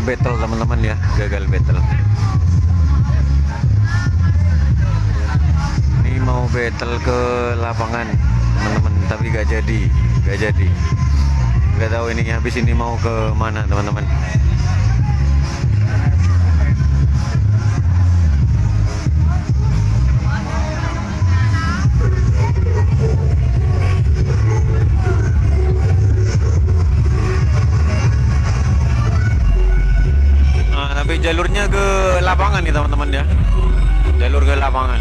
battle teman-teman ya, gagal battle. Ini mau battle ke lapangan teman-teman, tapi gak jadi. Gak tahu ini habis ini mau ke mana teman-teman. Tapi jalurnya ke lapangan nih teman-teman ya, jalur ke lapangan.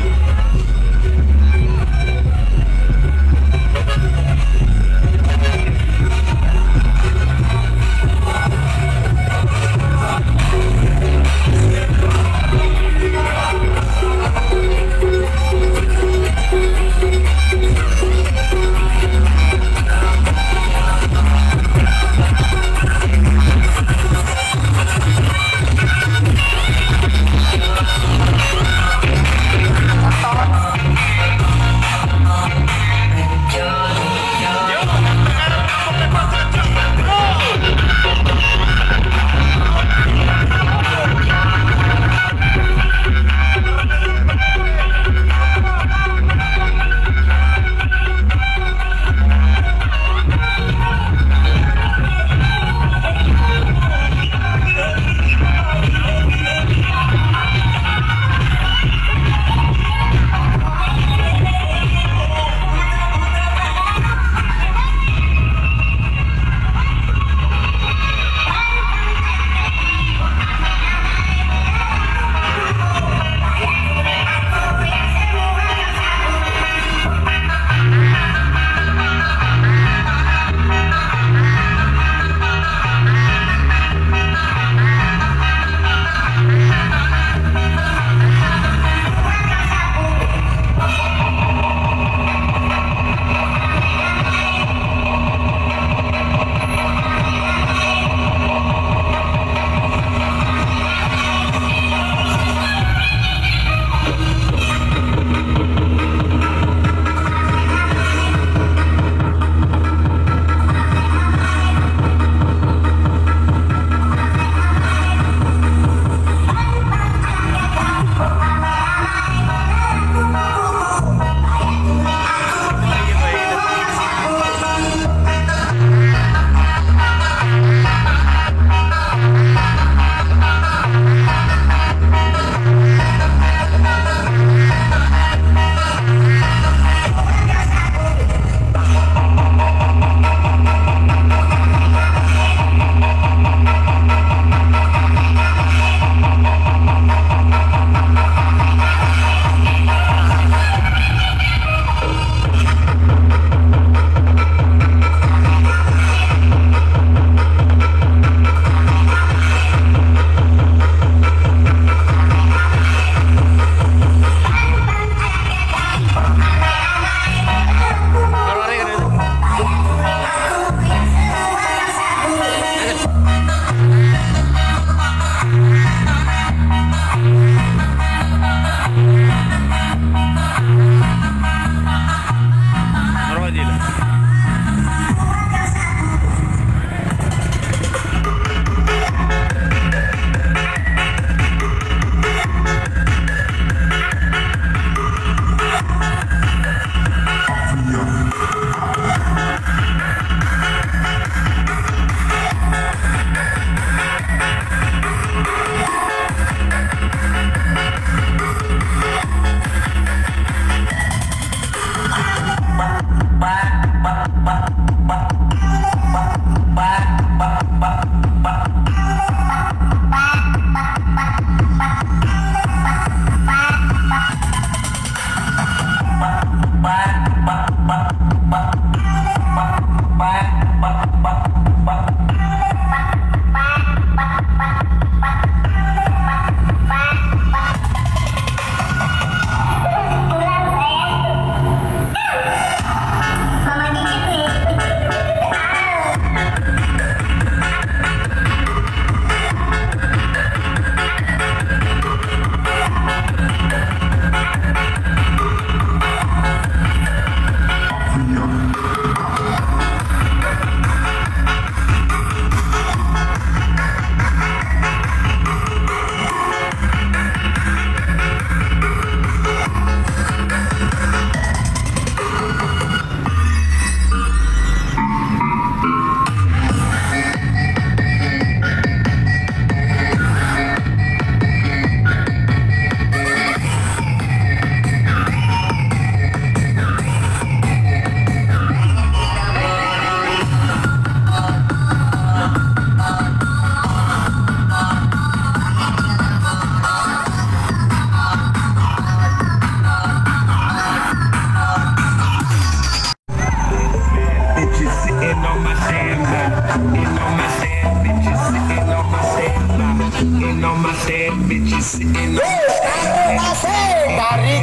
Dari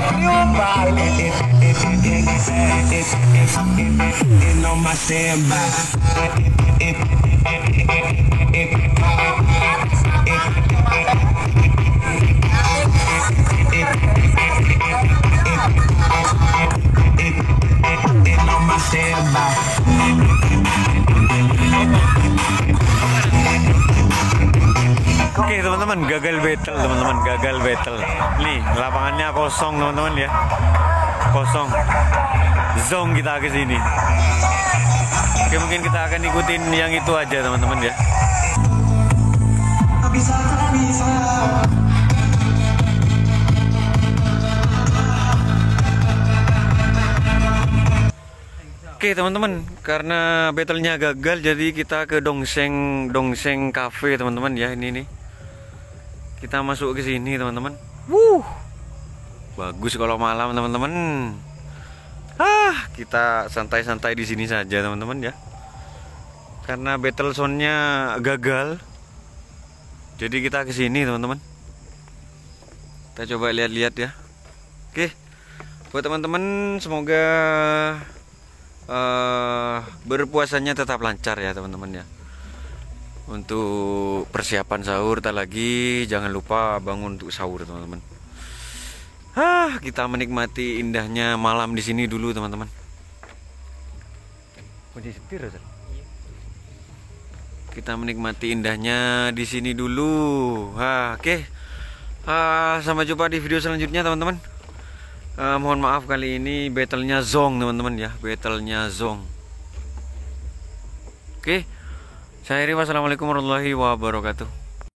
Cuba. Oke teman-teman, gagal battle teman-teman, gagal battle. Nih lapangannya kosong teman-teman ya, kosong. Zong kita ke sini. Oke, mungkin kita akan ikutin yang itu aja teman-teman ya. Oke teman-teman, karena battlenya gagal jadi kita ke Dongseng Cafe teman-teman ya. Ini nih, kita masuk ke sini teman-teman. Bagus kalau malam teman-teman. Kita santai-santai di sini saja teman-teman ya. Karena battle zone-nya gagal, jadi kita ke sini teman-teman. Kita coba lihat-lihat ya. Oke, buat teman-teman semoga berpuasanya tetap lancar ya teman-teman ya. Untuk persiapan sahur tak lagi, jangan lupa bangun untuk sahur teman-teman. Kita menikmati indahnya malam di sini dulu teman-teman. Kita menikmati indahnya di sini dulu. Oke. Sampai jumpa di video selanjutnya teman-teman. Mohon maaf kali ini battlenya zong teman-teman ya, battlenya zong. Oke, saya Iri, wassalamualaikum warahmatullahi wabarakatuh.